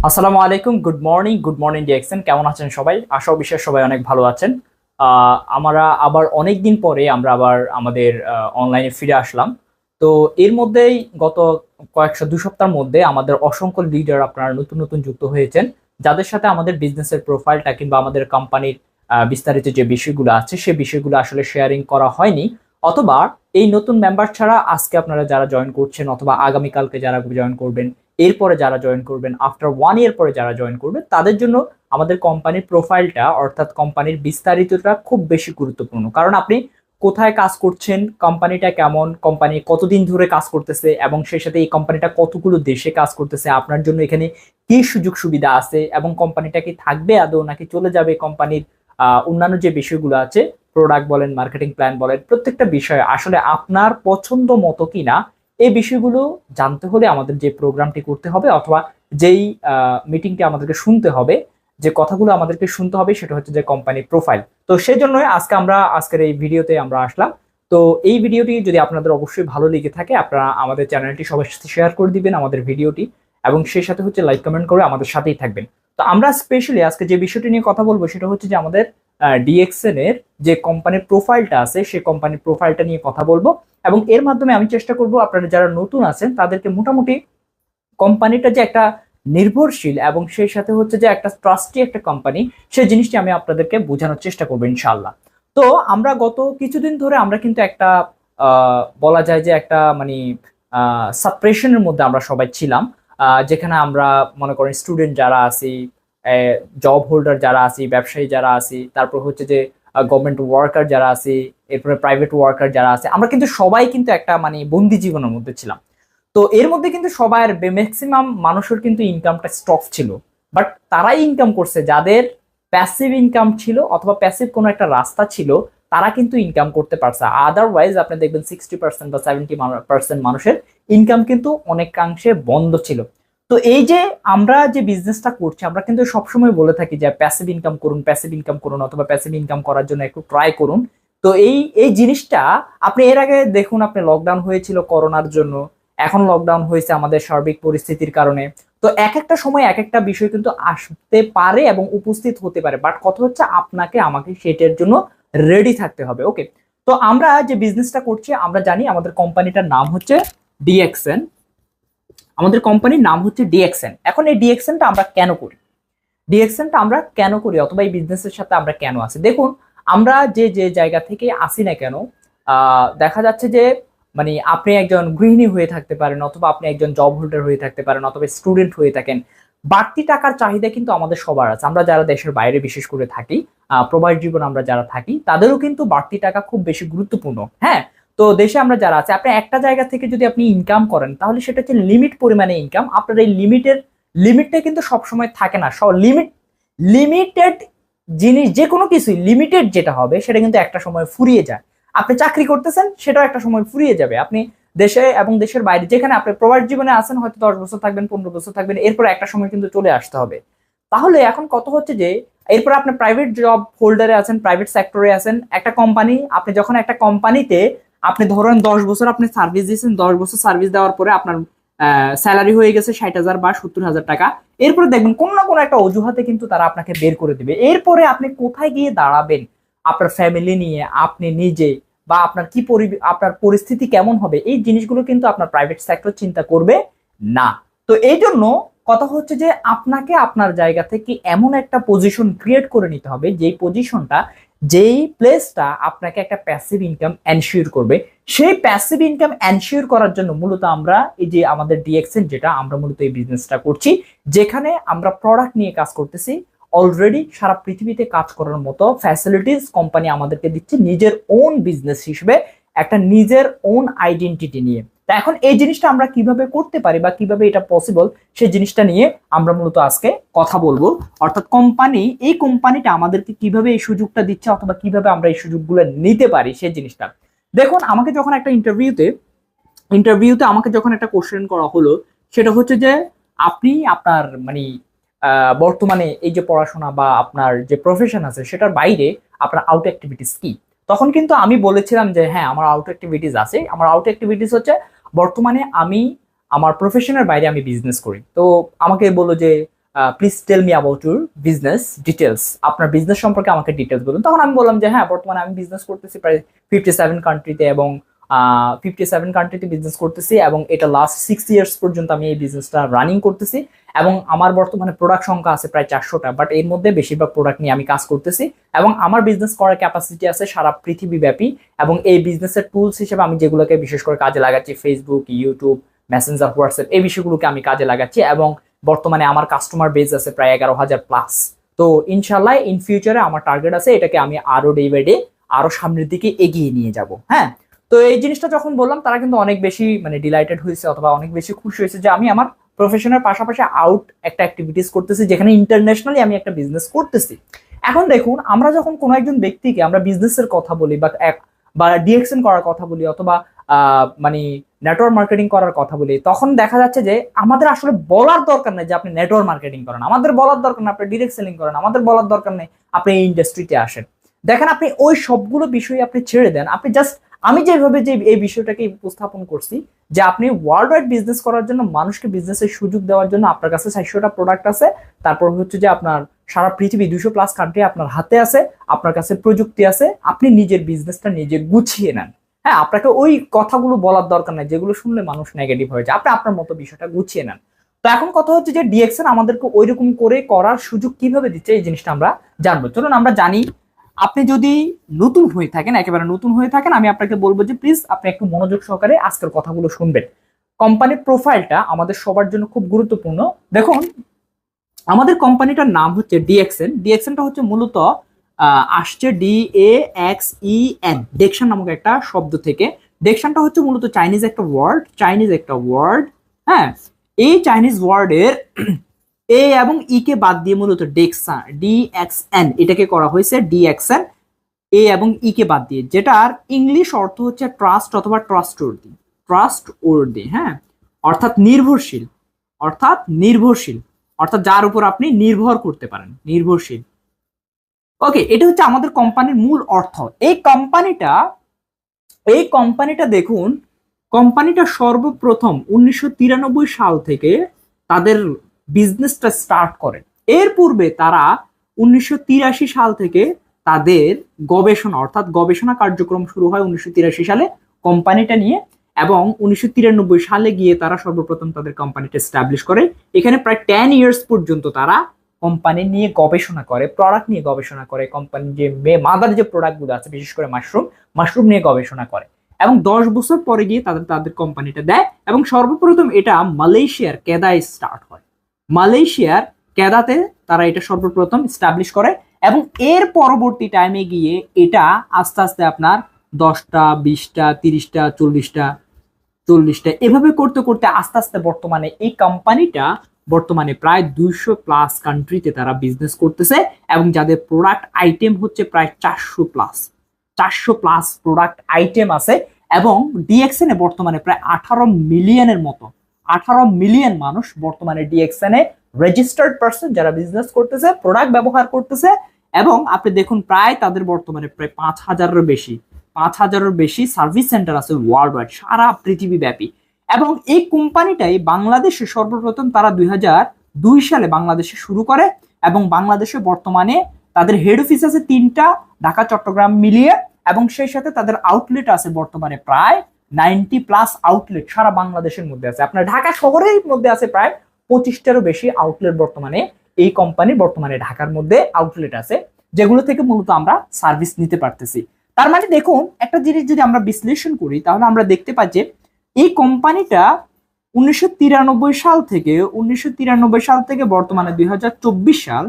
আসসালামু আলাইকুম, good morning DXN. কেমন আছেন সবাই? আশা ও বিশ্বাস সবাই অনেক ভালো আছেন। আমরা আবার অনেক দিন পরে আমরা আবার আমাদের অনলাইনে ফিরে আসলাম। তো এর মধ্যেই গত দুই সপ্তাহের মধ্যে আমাদের অসংখ্য লিডার আপনারা নতুন নতুন যুক্ত হয়েছেন, যাদের সাথে আমাদের বিজনেসের প্রোফাইলটা কিংবা আমাদের কোম্পানির বিস্তারিত যে বিষয়গুলো আছে সে বিষয়গুলো আসলে শেয়ারিং করা হয়নি, অথবা এই নতুন মেম্বার ছাড়া আজকে আপনারা যারা জয়েন করছেন অথবা আগামীকালকে যারা জয়েন করবেন, এরপরে যারা জয়েন করবেন, আফটার 1 ইয়ার পরে যারা জয়েন করবেন, তাদের জন্য আমাদের কোম্পানির প্রোফাইলটা অর্থাৎ কোম্পানির বিস্তারিতটা খুব বেশি গুরুত্বপূর্ণ। কারণ আপনি কোথায় কাজ করছেন, কোম্পানিটা কেমন, কোম্পানি কতদিন ধরে কাজ করতেছে এবং সেই সাথে এই কোম্পানিটা কতগুলো দেশে কাজ করতেছে, আপনার জন্য এখানে কি সুযোগ সুবিধা আছে এবং কোম্পানিটা কি থাকবে আদৌ নাকি চলে যাবে, কোম্পানির অন্যান্য যে বিষয়গুলো আছে, প্রোডাক্ট বলেন, মার্কেটিং প্ল্যান বলেন, প্রত্যেকটা বিষয় আসলে আপনার পছন্দ মতো কিনা, এই বিষয়গুলো জানতে হলে আমাদের যে প্রোগ্রামটি করতে হবে অথবা যেই মিটিংটি আমাদেরকে শুনতে হবে, যে কথাগুলো আমাদেরকে শুনতে হবে, সেটা হচ্ছে যে কোম্পানির প্রোফাইল। তো সেই জন্যই আজকের এই ভিডিওতে আমরা আসলাম। তো এই ভিডিওটি যদি আপনাদের অবশ্যই ভালো লেগে থাকে, আপনারা আমাদের চ্যানেলটি সবার সাথে শেয়ার করে দিবেন আমাদের ভিডিওটি, এবং সেই সাথে হচ্ছে লাইক কমেন্ট করে আমাদের সাথেই থাকবেন। তো আমরা স্পেশালি আজকে যে বিষয়টি নিয়ে কথা বলবো সেটা হচ্ছে যে আমাদের ডিএক্সএন এর যে কোম্পানির প্রোফাইলটা আছে সেই কোম্পানির প্রোফাইলটা নিয়ে কথা বলবো, এবং এর মাধ্যমে আমি চেষ্টা করব আপনারা যারা নতুন আছেন তাদেরকে মোটামুটি কোম্পানিটা যে একটা নির্ভরশীল এবং সেই সাথে হচ্ছে যে একটা ট্রাস্টি একটা কোম্পানি, সেই জিনিসটি আমি আপনাদেরকে বোঝানোর চেষ্টা করবো ইনশাআল্লাহ। তো আমরা গত কিছুদিন ধরে আমরা কিন্তু একটা বলা যায় যে একটা মানে সাপ্রেশনের মধ্যে আমরা সবাই ছিলাম, যেখানে আমরা মনে করেন স্টুডেন্ট যারা আছি, জব হোল্ডার যারা আছি, ব্যবসায়ী যারা আছি, তারপর হচ্ছে যে গভর্নমেন্ট ওয়ার্কার যারা আছি, এরপরে প্রাইভেট ওয়ার্কার যারা আছে, আমরা কিন্তু সবাই কিন্তু একটা মানে বন্দি জীবনের মধ্যে ছিলাম। তো এর মধ্যে কিন্তু সবার ম্যাক্সিমাম মানুষের কিন্তু ইনকামটা স্টপ ছিল, বাট তারাই ইনকাম করছে যাদের প্যাসিভ ইনকাম ছিল অথবা প্যাসিভ কোনো একটা রাস্তা ছিল, তারা কিন্তু ইনকাম করতে পারছে। আদারওয়াইজ আপনি দেখবেন 60% বা 70% মানুষের ইনকাম কিন্তু অনেকাংশে বন্ধ ছিল। তো এই যে আমরা যে বিজনেসটা করছি, আমরা কিন্তু সবসময় বলে থাকি যে প্যাসিভ ইনকাম করুন, প্যাসিভ ইনকাম করুন, অথবা প্যাসিভ ইনকাম করার জন্য একটু ট্রাই করুন। তো এই এই জিনিসটা আপনি এর আগে দেখুন, আপনি লকডাউন হয়েছিল করোনার জন্য, এখন লকডাউন হয়েছে আমাদের সার্বিক পরিস্থিতির কারণে। তো এক একটা সময় এক একটা বিষয় কিন্তু আসতে পারে এবং উপস্থিত হতে পারে, বাট কথা হচ্ছে আপনাকে আমাকে সেটার জন্য রেডি থাকতে হবে। ওকে, তো আমরা যে বিজনেসটা করছি আমরা জানি আমাদের কোম্পানিটার নাম হচ্ছে ডিএক্সএন। আমাদের কোম্পানির নাম হচ্ছে ডিএক্সএন। এখন এই ডিএক্সএনটা আমরা কেন করি, ডিএক্সএনটা আমরা কেন করি অথবা এই বিজনেসের সাথে আমরা কেন আছি? দেখুন, আমরা যে যে জায়গা থেকে আসি না কেন, দেখা যাচ্ছে যে মানে আপনি একজন গৃহিণী হয়ে থাকতে পারেন, অথবা আপনি একজন জব হোল্ডার হয়ে থাকতে পারেন, অথবা স্টুডেন্ট হয়ে থাকেন। বাড়তি টাকার চাহিদা কিন্তু আমাদের সবার আছে। আমরা যারা দেশের বাইরে বিশেষ করে থাকি, প্রবাস জীবন আমরা যারা থাকি, তাদেরও কিন্তু বাড়তি টাকা খুব বেশি গুরুত্বপূর্ণ। হ্যাঁ, তো দেশে আমরা যারা আছে, আপনি একটা জায়গা থেকে যদি আপনি ইনকাম করেন তাহলে সেটা হচ্ছে লিমিট পরিমাণে ইনকাম। আপনার এই লিমিটটা কিন্তু সবসময় থাকে না। সব লিমিটেড জিনিস, যে কোনো কিছুই লিমিটেড যেটা হবে সেটা কিন্তু একটা সময় ফুরিয়ে যায়। আপনি চাকরি করতেছেন, সেটাও একটা সময় ফুরিয়ে যাবে। আপনি দেশে এবং দেশের বাইরে যেখানে আপনি প্রবাস জীবনে আছেন, হয়তো 10 বছর থাকবেন, 15 বছর থাকবেন, এরপর একটা সময় কিন্তু চলে আসতে হবে। তাহলে এখন কত হচ্ছে যে এরপর আপনি প্রাইভেট জব হোল্ডারে আছেন, প্রাইভেট সেক্টরে আছেন, একটা কোম্পানি, আপনি যখন একটা কোম্পানিতে আপনি ধরেন 10 বছর আপনি সার্ভিস দিয়েছেন, 10 বছর সার্ভিস দেওয়ার পরে আপনার স্যালারি হয়ে গেছে 60,000 বা 70,000 টাকা। এরপরে দেখবেন কোনো না কোনো একটা অজুহাতে কিন্তু তারা আপনাকে বের করে দিবে। এরপরে আপনি কোথায় গিয়ে দাঁড়াবেন আপনার ফ্যামিলি নিয়ে, আপনি নিজে, বা আপনার কি আপনার পরিস্থিতি কেমন হবে, এই জিনিসগুলো কিন্তু আপনার প্রাইভেট সেক্টর চিন্তা করবে না। তো এই জন্য কথা হচ্ছে যে আপনাকে আপনার জায়গা থেকে এমন একটা পজিশন ক্রিয়েট করে নিতে হবে, যেই পজিশনটা, যেই প্লেসটা আপনাকে একটা প্যাসিভ ইনকাম এনশিওর করবে। সেই প্যাসিভ ইনকাম এনশিওর করার জন্য মূলত আমরা এই যে আমাদের ডিএক্সএন, যেটা আমরা মূলত এই বিজনেসটা করছি, যেখানে আমরা প্রোডাক্ট নিয়ে কাজ করতেছি। অলরেডি সারা পৃথিবীতে কাজ করার মতো ফ্যাসিলিটিস কোম্পানি আমাদেরকে দিচ্ছে, নিজের ওন বিজনেস হিসেবে, একটা নিজের ওন আইডেন্টিটি নিয়ে। তা এখন এই জিনিসটা আমরা কিভাবে করতে পারি বা কিভাবে এটা পসিবল, সেই জিনিসটা নিয়ে আমরা মূলত আজকে কথা বলবো। অর্থাৎ এই কোম্পানিটা আমাদেরকে কিভাবে এই সুযোগটা দিচ্ছে অথবা কিভাবে আমরা এই সুযোগগুলো নিতে পারি সেই জিনিসটা। দেখুন, আমাকে যখন একটা ইন্টারভিউতে আমাকে যখন একটা কোশ্চেন করা হলো, সেটা হচ্ছে যে আপনি আপনার মানে বর্তমানে এই যে পড়াশোনা বা আপনার যে প্রফেশন আছে সেটার বাইরে আপনার আউট অ্যাক্টিভিটিস কি, তখন কিন্তু আমি বলেছিলাম যে হ্যাঁ, আমার আউট অ্যাক্টিভিটিস আছে। আমার আউট অ্যাক্টিভিটিস হচ্ছে বর্তমানে আমি আমার প্রফেশনের বাইরে আমি বিজনেস করি। তো আমাকে বললো যে please tell me about your business details, আপনার বিজনেস সম্পর্কে আমাকে ডিটেলস বলুন। তখন আমি বললাম যে হ্যাঁ, বর্তমানে আমি বিজনেস করতেছি প্রায় 57 কান্ট্রিতে, এবং 57 কান্ট্রিতে বিজনেস করতেছি, এবং এটা লাস্ট 6 ইয়ার্স পর্যন্ত আমি এই বিজনেসটা রানিং করতেছি, এবং আমার বর্তমানে প্রোডাক্ট সংখ্যা আছে প্রায় 400টা, বাট এর মধ্যে বেশিরভাগ প্রোডাক্ট নিয়ে আমি কাজ করতেছি, এবং আমার বিজনেস করার ক্যাপাসিটি আছে সারা পৃথিবীব্যাপী। এবং এই বিজনেসের টুলস হিসেবে আমি যেগুলোকে বিশেষ করে কাজে লাগাচ্ছি, ফেসবুক, ইউটিউব, মেসেঞ্জার, হোয়াটসঅ্যাপ, এই বিষয়গুলোকে আমি কাজে লাগাচ্ছি, এবং বর্তমানে আমার কাস্টমার বেস আছে প্রায় 11,000 প্লাস। তো ইনশাল্লাহ ইন ফিউচারে আমার টার্গেট আছে এটাকে আমি আরো ডে বাই ডে আরো সামনের দিকে এগিয়ে নিয়ে যাব। হ্যাঁ, তো এই জিনিসটা যখন বললাম তারা কিন্তু অনেক বেশি মানে ডিলাইটেড হয়েছে, অথবা অনেক বেশি খুশি হয়েছে যে আমি আমার প্রফেশনের পাশাপাশি আউট একটা অ্যাক্টিভিটিস করতেছি, যেখানে ইন্টারন্যাশনালি আমি একটা বিজনেস করতেছি। এখন দেখুন, আমরা যখন কোনো একজন ব্যক্তিকে আমরা বিজনেসের কথা বলি, বা ডিএক্সএন করার কথা বলি, অথবা মানে নেটওয়ার্ক মার্কেটিং করার কথা বলি, তখন দেখা যাচ্ছে যে আমাদের আসলে বলার দরকার নেই যে আপনি নেটওয়ার্ক মার্কেটিং করেন, আমাদের বলার দরকার নেই আপনি ডিরেক্ট সেলিং করেন, আমাদের বলার দরকার নেই আপনি এই ইন্ডাস্ট্রিতে আসেন। দেখেন, আপনি ওই সবগুলো বিষয় আপনি ছেড়ে দেন, আপনি জাস্ট আমি যেভাবে যে এই বিষয়টাকে উপস্থাপন করছি যে আপনি ওয়ার্ল্ড ওয়াইড বিজনেস করার জন্য, মানুষকে বিজনেসের সুযোগ দেওয়ার জন্য আপনার কাছে 400টা প্রোডাক্ট আছে, তারপর হচ্ছে যে আপনার সারা পৃথিবী 200+ কান্ট্রি আপনার হাতে আছে, আপনার কাছে প্রযুক্তি আছে, আপনি নিজের বিজনেসটা নিজে গুছিয়ে নেন। হ্যাঁ, আপনাকে ওই কথাগুলো বলার দরকার নাই যেগুলো শুনলে মানুষ নেগেটিভ হয়ে যায়, আপনি আপনার মতো বিষয়টা গুছিয়ে নেন। তো এখন কথা হচ্ছে যে ডিএক্সএন আমাদেরকে ওইরকম করে করার সুযোগ কিভাবে দিচ্ছে, এই জিনিসটা আমরা জানবো। চলুন আমরা জানি। আপনি যদি নতুন হয়ে থাকেন, একেবারে নতুন হয়ে থাকেন, আমি আপনাকে বলবো যে প্লিজ আপনি একটু মনোযোগ সহকারে আজকের কথাগুলো শুনবেন। কোম্পানির প্রোফাইলটা আমাদের সবার জন্য খুব গুরুত্বপূর্ণ। দেখুন, আমাদের কোম্পানিটার নাম হচ্ছে ডিএক্সএন। ডিএক্সএনটা হচ্ছে মূলত আসছে DAXEN, ডেকশন নামক একটা শব্দ থেকে। ডেকশনটা হচ্ছে মূলত চাইনিজ একটা ওয়ার্ড। হ্যাঁ, এই চাইনিজ ওয়ার্ডের এ এবং ই কে বাদ দিয়ে মূলত DXN এটাকে করা হয়েছে ডিএক্সএন, এ এবং ই কে বাদ দিয়ে, যেটার ইংলিশ অর্থ হচ্ছে ট্রাস্ট অথবা ট্রাস্টওয়ার্দি। হ্যাঁ, অর্থাৎ নির্ভরশীল, অর্থাৎ যার উপর আপনি নির্ভর করতে পারেন, নির্ভরশীল। ওকে, এটা হচ্ছে আমাদের কোম্পানির মূল অর্থ। এই কোম্পানিটা দেখুন, কোম্পানিটা সর্বপ্রথম 1993 সাল থেকে তাদের বিজনেসটা স্টার্ট করে। এর পূর্বে তারা 1983 সাল থেকে তাদের গবেষণা, অর্থাৎ গবেষণা কার্যক্রম শুরু হয় 1983 সালে কোম্পানিটা নিয়ে, এবং 1993 সালে গিয়ে তারা সর্বপ্রথম তাদের কোম্পানিটা এস্টাবলিশ করে। এখানে প্রায় 10 ইয়ার্স পর্যন্ত তারা কোম্পানি নিয়ে গবেষণা করে, প্রোডাক্ট নিয়ে গবেষণা করে, কোম্পানির যে মাদার যে প্রোডাক্টগুলো আছে, বিশেষ করে মাশরুম নিয়ে গবেষণা করে, এবং 10 বছর পরে গিয়ে তাদের কোম্পানিটা দেয়। এবং সর্বপ্রথম এটা মালয়েশিয়ার কেদায় স্টার্ট হয়। মালয়েশিয়ার কেদাতে তারা এটা সর্বপ্রথম এস্টাবলিশ করে, এবং এর পরবর্তী টাইমে গিয়ে এটা আস্তে আস্তে আপনার 10টা, 20টা, 30টা, 40টা এভাবে করতে করতে আস্তে আস্তে বর্তমানে এই কোম্পানিটা প্রায় 200+ কান্ট্রিতে তারা বিজনেস করতেছে, এবং যাদের প্রোডাক্ট আইটেম হচ্ছে প্রায় 400+ প্রোডাক্ট আইটেম আছে। এবং ডিএক্সএন এ বর্তমানে প্রায় 18 মিলিয়ন মানুষ বর্তমানে ডিএক্সএন এ রেজিস্টার্ড পারসন, যারা বিজনেস করতেছে, প্রোডাক্ট ব্যবহার করতেছে। এবং আপনি দেখুন, প্রায় তাদের বর্তমানে প্রায় 5,000-এর বেশি সার্ভিস সেন্টার আছে ওয়ার্ল্ড ওয়াইড, সারা পৃথিবী ব্যাপী। এবং এই কোম্পানিটাই বাংলাদেশে সর্বপ্রথম তারা 2002 সালে বাংলাদেশে শুরু করে, এবং বাংলাদেশে বর্তমানে তাদের হেড অফিস আছে 3টা, ঢাকা, চট্টগ্রাম মিলিয়ে, এবং সেই সাথে তাদের আউটলেট আছে বর্তমানে প্রায় 90+ আউটলেট সারা বাংলাদেশের মধ্যে আছে। আপনার ঢাকা শহরের মধ্যে আছে প্রায় 25টারও বেশি আউটলেট বর্তমানে। এই কোম্পানির বর্তমানে ঢাকার মধ্যে আউটলেট আছে, যেগুলো থেকে মূলত আমরা সার্ভিস নিতে পারতেছি। তার মানে দেখুন, একটা জিনিস যদি আমরা বিশ্লেষণ করি তাহলে আমরা দেখতে পাই যে এই কোম্পানিটা 1993 সাল থেকে বর্তমানে 2024 সাল,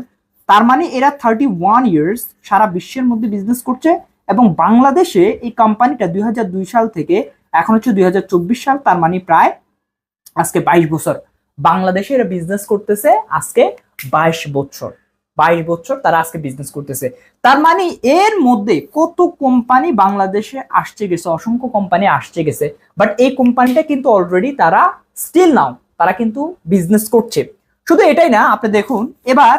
তার মানে এরা 31 ইয়ার্স সারা বিশ্বের মধ্যে বিজনেস করছে। এবং বাংলাদেশে এই কোম্পানিটা 2002 সাল থেকে এখন হচ্ছে 2024 সাল, তার মানে প্রায় আজকে 22 বছর বাংলাদেশে এরা বিজনেস করতেছে। আজকে 22 বছর তারা আজকে বিজনেস করতেছে। তার মানে এর মধ্যে কত কোম্পানি বাংলাদেশে আসছে গেছে, অসংখ্য কোম্পানি আসছে গেছে, বাট এই কোম্পানিটা কিন্তু অলরেডি তারা স্টিল নাও তারা কিন্তু বিজনেস করছে। শুধু এটাই না, আপনি দেখুন, এবার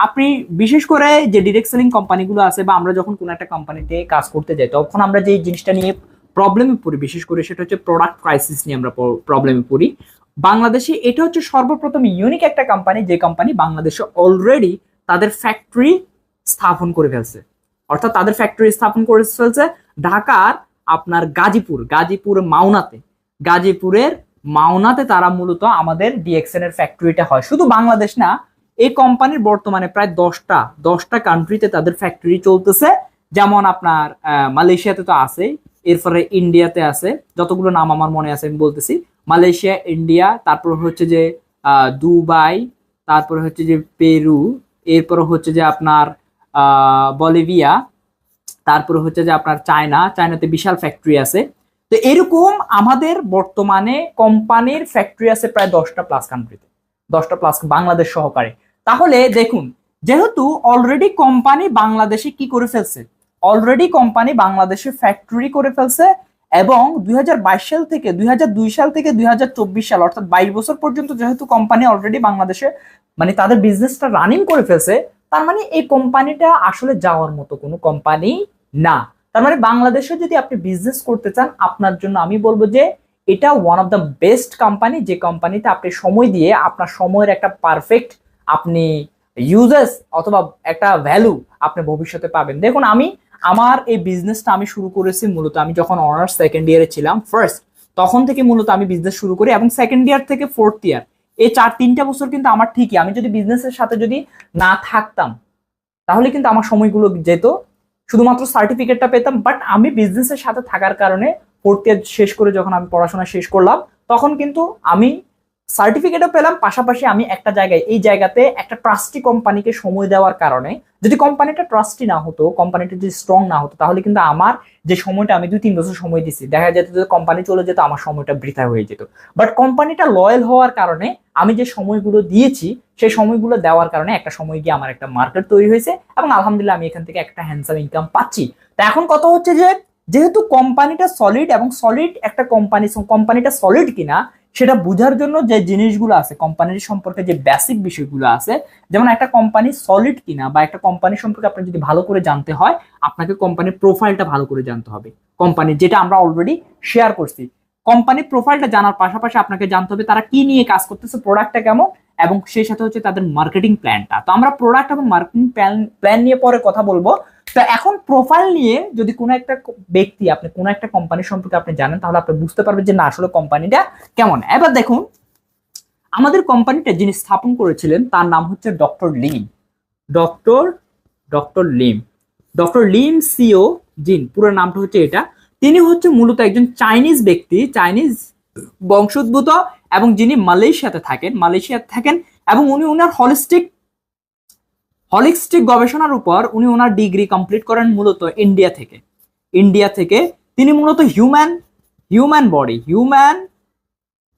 আপনি বিশেষ করে যে ডিরেক্ট সেলিং কোম্পানিগুলো আছে, বা আমরা যখন কোনো একটা কোম্পানিতে কাজ করতে যাই, তখন আমরা যে জিনিসটা নিয়ে প্রবলেমে পড়ি বিশেষ করে, সেটা হচ্ছে প্রোডাক্ট ক্রাইসিস নিয়ে আমরা প্রবলেমে পড়ি। বাংলাদেশে এটা হচ্ছে সর্বপ্রথম ইউনিক একটা কোম্পানি, যে কোম্পানি বাংলাদেশে অলরেডি তাদের ফ্যাক্টরি স্থাপন করে ফেলছে। অর্থাৎ তাদের ফ্যাক্টরি স্থাপন করে ফেলছে ঢাকার আপনার গাজীপুর গাজীপুরের মাওনাতে তারা মূলত আমাদের ডিএক্সএন এর ফ্যাক্টরিটা হয়। শুধু বাংলাদেশ না, এই কোম্পানির বর্তমানে প্রায় দশটা কান্ট্রিতে তাদের ফ্যাক্টরি চলতেছে। যেমন আপনার মালয়েশিয়াতে তো আছে, এরপরে ইন্ডিয়াতে আছে, যতগুলো নাম আমার মনে আছে আমি বলতেছি। মালয়েশিয়া, ইন্ডিয়া, তারপর হচ্ছে যে দুবাই, তারপরে হচ্ছে যে পেরু, এরপর হচ্ছে যে আপনার বলিভিয়া, তারপরে হচ্ছে যে আপনার চায়নাতে বিশাল ফ্যাক্টরি আছে। তো এরকম আমাদের বর্তমানে কোম্পানির ফ্যাক্টরি আছে প্রায় 10টা প্লাস কান্ট্রিতে, 10টা প্লাস বাংলাদেশ সহকারে। তাহলে দেখুন, যেহেতু অলরেডি কোম্পানি বাংলাদেশে কি করে ফেলছে, অলরেডি কোম্পানি বাংলাদেশে ফ্যাক্টরি করে ফেলছে, এবং 2022 সাল থেকে 2002 সাল থেকে 2024 সাল অর্থাৎ 22 বছর পর্যন্ত যেহেতু কোম্পানি অলরেডি বাংলাদেশে মানে তাদের বিজনেসটা রানিং করে ফেলছে, তার মানে এই কোম্পানিটা আসলে যাওয়ার মতো কোনো কোম্পানি না। তার মানে বাংলাদেশে যদি আপনি বিজনেস করতে চান, আপনার জন্য আমি বলবো যে এটা one of the best company, যে কোম্পানিতে আপনি সময় দিয়ে আপনার সময়ের একটা পারফেক্ট আপনি ইউজেস অথবা একটা ভ্যালু আপনি ভবিষ্যতে পাবেন। দেখুন, আমার এই বিজনেসটা আমি শুরু করেছি মূলত আমি যখন অনার্স সেকেন্ড ইয়ারে ছিলাম ফার্স্ট, তখন থেকে মূলত আমি বিজনেস শুরু করি, এবং সেকেন্ড ইয়ার থেকে ফোর্থ ইয়ার এই 3 বছর কিন্তু আমার ঠিকই, আমি যদি বিজনেসের সাথে যদি না থাকতাম তাহলে কিন্তু আমার সময়গুলো যেত, শুধুমাত্র সার্টিফিকেটটা পেতাম। বাট আমি বিজনেসের সাথে থাকার কারণে ফোর্থ ইয়ার শেষ করে যখন আমি পড়াশোনা শেষ করলাম, তখন কিন্তু আমি সার্টিফিকেটও পেলাম, পাশাপাশি আমি একটা জায়গায় এই জায়গাতে একটা ট্রাস্টি কোম্পানিকে সময় দেওয়ার কারণে, যদি কোম্পানিটা ট্রাস্টি না হতো, কোম্পানিটা যদি স্ট্রং না হতো, তাহলে কিন্তু আমার যে সময়টা আমি 2-3 বছর সময় দিছি, দেখা যেত যে কোম্পানি চলে যেত, আমার সময়টা বৃথা হয়ে যেত। বাট কোম্পানিটা লয়াল হওয়ার কারণে আমি যে সময়গুলো দিয়েছি, সেই সময়গুলো দেওয়ার কারণে একটা সময় গিয়ে আমার একটা মার্কেট তৈরি হয়েছে, এবং আলহামদুলিল্লাহ আমি এখান থেকে একটা হ্যান্ডসাম ইনকাম পাচ্ছি। তো এখন কথা হচ্ছে যে যেহেতু কোম্পানিটা সলিড, এবং সলিড একটা কোম্পানিটা সলিড কিনা সেটা বোঝার জন্য যে জিনিসগুলো আছে কোম্পানির সম্পর্কে, যে বেসিক বিষয়গুলো আছে, যেমন একটা কোম্পানি সলিড কিনা বা একটা কোম্পানি সম্পর্কে আপনি যদি ভালো করে জানতে হয়, আপনাকে কোম্পানির প্রোফাইলটা ভালো করে জানতে হবে। কোম্পানি যেটা আমরা অলরেডি শেয়ার করছি, কোম্পানির প্রোফাইলটা জানার পাশাপাশি আপনাকে জানতে হবে তারা কি নিয়ে কাজ করতেছে, প্রোডাক্টটা কেমন, এবং সেই সাথে হচ্ছে তাদের মার্কেটিং প্ল্যানটা। তো আমরা প্রোডাক্ট এবং মার্কেটিং প্ল্যান নিয়ে পরে কথা বলবো। তো এখন প্রোফাইল নিয়ে যদি কোনো একটা ব্যক্তি, আপনি কোনো একটা কোম্পানি সম্পর্কে আপনি জানেন, তাহলে আপনি বুঝতে পারবেন যে না আসলে কোম্পানিটা কেমন। এবার দেখুন, আমাদের কোম্পানিটা যিনি স্থাপন করেছিলেন তার নাম হচ্ছে doctor Lim, doctor doctor Lim doctor Lim Seo Jin, পুরো নামটা হচ্ছে এটা। তিনি হচ্ছে মূলত একজন চাইনিজ ব্যক্তি, চাইনিজ বংশোদ্ভূত, এবং যিনি মালয়েশিয়াতে থাকেন, এবং উনি ওনার হলিস্টিক গবেষণার উপর উনি ওনার ডিগ্রি কমপ্লিট করেন মূলত ইন্ডিয়া থেকে। তিনি মূলত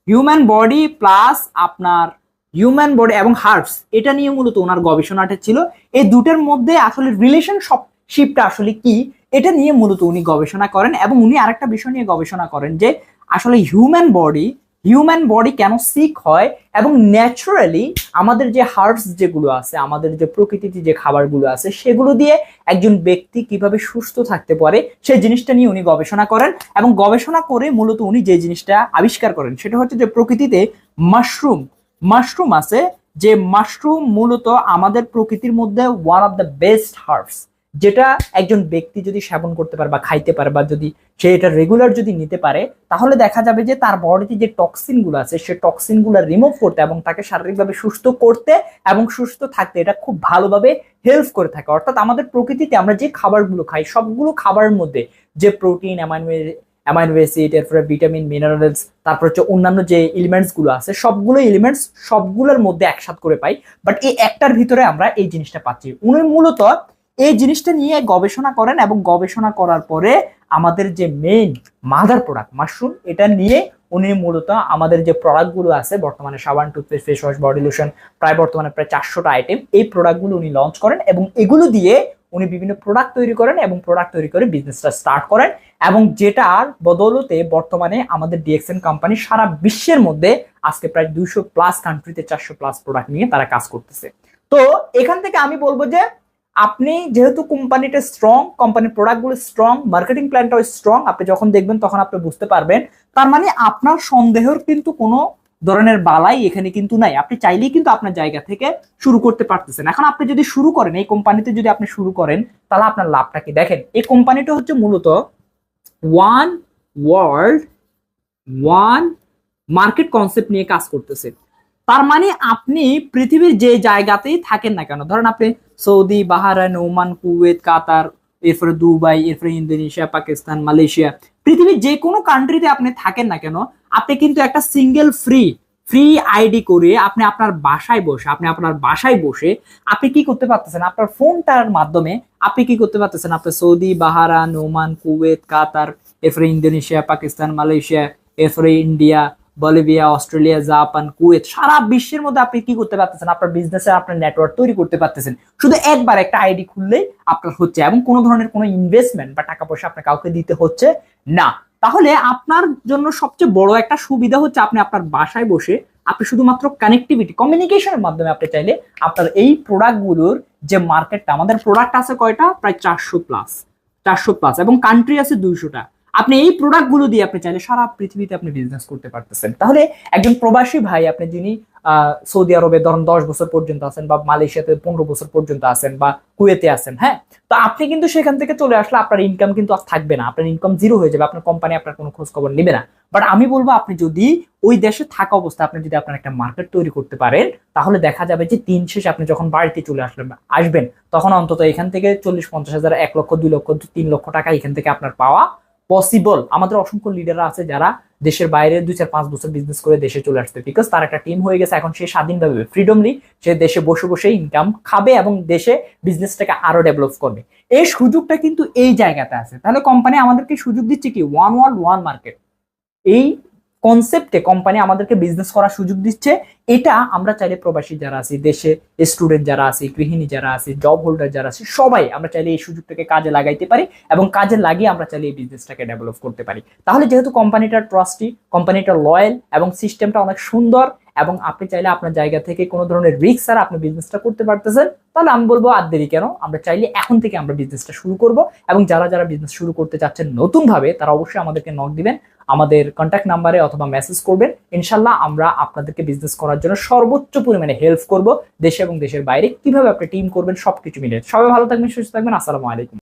হিউম্যান বডি প্লাস আপনার হিউম্যান বডি এবং হার্টস, এটা নিয়ে মূলত ওনার গবেষণাটা ছিল। এই দুটোর মধ্যে আসলে রিলেশনশিপটা আসলে কি, এটা নিয়ে মূলত উনি গবেষণা করেন, এবং উনি আরেকটা বিষয় নিয়ে গবেষণা করেন যে আসলে হিউম্যান বডি কেন সিক হয়, এবং ন্যাচারালি আমাদের যে হার্বস যেগুলো আছে, আমাদের যে প্রকৃতিতে যে খাবারগুলো আছে, সেগুলো দিয়ে একজন ব্যক্তি কিভাবে সুস্থ থাকতে পারে, সেই জিনিসটা নিয়ে উনি গবেষণা করেন। এবং গবেষণা করে মূলত উনি যে জিনিসটা আবিষ্কার করেন সেটা হচ্ছে যে প্রকৃতিতে মাশরুম আছে, যে মাশরুম মূলত আমাদের প্রকৃতির মধ্যে one of the best herbs, যেটা একজন ব্যক্তি যদি সেবন করতে পারে বা খাইতে পারে, বা যদি সে এটা রেগুলার যদি নিতে পারে, তাহলে দেখা যাবে যে তার বডিতে যে টক্সিন গুলো আছে, সে টক্সিন গুলো রিমুভ করতে এবং তাকে শারীরিকভাবে সুস্থ করতে এবং সুস্থ থাকতে এটা খুব ভালোভাবে হেল্প করে থাকে। অর্থাৎ আমাদের প্রকৃতিতে আমরা যে খাবারগুলো খাই, সবগুলো খাবারের মধ্যে যে প্রোটিন, অ্যামাইনো অ্যাসিড, এরপরে ভিটামিন, মিনারেলস, তারপর হচ্ছে অন্যান্য যে এলিমেন্টস গুলো আছে, সবগুলোর মধ্যে একসাথ করে পাই। বাট এই একটার ভিতরে আমরা এই জিনিসটা পাচ্ছি। উনি মূলত এই জিনিসটা নিয়ে গবেষণা করেন, এবং গবেষণা করার পরে আমাদের যে মেইন মাদার প্রোডাক্ট মাশরুম, এটা নিয়ে উনি মূলত আমাদের যে প্রোডাক্টগুলো আছে, বর্তমানে সাবান, toothpaste, face wash, body lotion, বর্তমানে প্রায় 400টা আইটেম, এই প্রোডাক্টগুলো উনি লঞ্চ করেন, এবং এগুলো দিয়ে উনি বিভিন্ন প্রোডাক্ট তৈরি করেন, এবং প্রোডাক্ট তৈরি করে বিজনেসটা স্টার্ট করেন, এবং যেটার বদৌলতে বর্তমানে আমাদের ডিএক্সএন কোম্পানি সারা বিশ্বের মধ্যে আজকে প্রায় 200+ কান্ট্রিতে 400+ প্রোডাক্ট নিয়ে তারা কাজ করতেছে। তো এখান থেকে আমি বলবো যে আপনি যেহেতু কোম্পানিটা স্ট্রং, কোম্পানির প্রোডাক্টগুলো স্ট্রং, মার্কেটিং প্ল্যানটাও স্ট্রং, আপনি যখন দেখবেন তখন আপনি বুঝতে পারবেন, তার মানে আপনার সন্দেহের কিন্তু কোনো ধরনের বালাই এখানে কিন্তু নাই। আপনি চাইলেই কিন্তু আপনার জায়গা থেকে শুরু করতে পারতেছেন। এখন আপনি যদি শুরু করেন, এই কোম্পানিতে যদি আপনি শুরু করেন, তাহলে আপনার লাভটা কি দেখেন। এই কোম্পানিটা হচ্ছে মূলত one world one market concept নিয়ে কাজ করতেছে। তার মানে আপনি পৃথিবীর যে জায়গাতেই থাকেন না কেন, ধরেন আপনি Saudi, Bahrain, Oman, Kuwait, Qatar, এরপরে দুবাই, এরপরে ইন্দোনেশিয়া, পাকিস্তান, মালয়েশিয়া, পৃথিবীর যে কোনো কান্ট্রিতে আপনি থাকেন না কেন, আপনি কিন্তু একটা সিঙ্গেল ফ্রি ফ্রি আইডি করে আপনি আপনার বাসায় বসে আপনি কি করতে পারতেছেন, আপনার ফোনটার মাধ্যমে আপনি কি করতে পারতেছেন, আপনার Saudi, Bahrain, Oman, Kuwait, Qatar, এরপরে ইন্দোনেশিয়া, পাকিস্তান, মালয়েশিয়া, এরপরে India, Bolivia, Australia, Japan, Kuwait, সারা বিশ্বের মধ্যে আপনি কি করতে পারতেছেন, আপনার বিজনেসে আপনার নেটওয়ার্ক তৈরি করতে পারতেছেন শুধু একবার একটা আইডি খুললেই আপনার হচ্ছে, এবং কোনো ধরনের কোনো ইনভেস্টমেন্ট বা টাকা পয়সা আপনার কাউকে দিতে হচ্ছে না। তাহলে আপনার জন্য সবচেয়ে বড় একটা সুবিধা হচ্ছে আপনি আপনার বাসায় বসে আপনি শুধুমাত্র কানেক্টিভিটি, কমিউনিকেশনের মাধ্যমে আপনি চাইলে আপনার এই প্রোডাক্টগুলোর যে মার্কেটটা, আমাদের প্রোডাক্ট আছে কয়টা, প্রায় 400 প্লাস এবং কান্ট্রি আছে 200টা। আপনি এই প্রোডাক্টগুলো দিয়ে আপনি চাইলে সারা পৃথিবীতে আপনি বিজনেস করতে পারতেছেন। তাহলে একজন প্রবাসী ভাই, আপনি যিনি সৌদি আরবে ধরুন 10 বছর পর্যন্ত আছেন, বা মালয়েশিয়াতে 15 বছর পর্যন্ত আছেন, বা কুয়েতে আছেন, হ্যাঁ, তো আপনি কিন্তু সেখান থেকে চলে আসলে আপনার ইনকাম কিন্তু আর থাকবে না, আপনার ইনকাম জিরো হয়ে যাবে, আপনার কোম্পানি আপনার কোনো খোঁজ খবর নেবে না। বাট আমি বলবো, আপনি যদি ওই দেশে থাকা অবস্থায় আপনি যদি আপনার একটা মার্কেট তৈরি করতে পারেন, তাহলে দেখা যাবে যে দিন শেষে আপনি যখন বাড়িতে চলে আসবেন, তখন অন্তত এখান থেকে 40-50 হাজার, 1 লক্ষ, 2 লক্ষ, 3 লক্ষ টাকা এখান থেকে আপনার পাওয়া পসিবল। আমাদের অসংখ্য লিডাররা আছে যারা দেশের বাইরে 2-4-5 বছর বিজনেস করে দেশে চলে আসছে, বিকজ তার একটা টিম হয়ে গেছে, এখন সে স্বাধীনভাবে ফ্রিডমলি সে দেশে বসে বসে ইনকাম খাবে এবং দেশে বিজনেসটাকে আরো ডেভেলপ করবে। এই সুযোগটা কিন্তু এই জায়গাতে আছে। তাহলে কোম্পানি আমাদেরকে সুযোগ দিচ্ছে কি, ওয়ান ওয়ার্ল্ড ওয়ান মার্কেট, এই কনসেপ্টে কোম্পানি আমাদেরকে বিজনেস করার সুযোগ দিচ্ছে। এটা আমরা চাইলে প্রবাসী যারা আছি, দেশে স্টুডেন্ট যারা আছি, গৃহিণী যারা আছি, জব হোল্ডার যারা আছি, সবাই আমরা চাইলে এই সুযোগটাকে কাজে লাগাইতে পারি এবং কাজে লাগিয়ে আমরা চাইলে এই বিজনেসটাকে ডেভেলপ করতে পারি। তাহলে যেহেতু কোম্পানিটা ট্রাস্টি, কোম্পানিটা লয়াল এবং সিস্টেমটা অনেক সুন্দর, এবং আপনি চাইলে আপনার জায়গা থেকে কোনো ধরনের রিস্ক ছাড়া আপনি বিজনেসটা করতে পারতেছেন, তাহলে আমি বলবো আর দেরি কেন, আমরা চাইলে এখন থেকে আমরা বিজনেসটা শুরু করব। এবং যারা যারা বিজনেস শুরু করতে চাচ্ছেন নতুন ভাবে, তারা অবশ্যই আমাদেরকে নক দিবেন, আমাদের কন্ট্যাক্ট নাম্বারে অথবা মেসেজ করবেন। ইনশাল্লাহ আমরা আপনাদেরকে বিজনেস করার জন্য সর্বোচ্চ পরিমাণে হেল্প করব। দেশে এবং দেশের বাইরে কিভাবে আপনি টিম করবেন সবকিছু মিলে। সবাই ভালো থাকবেন, সুস্থ থাকবেন। আসসালামু আলাইকুম।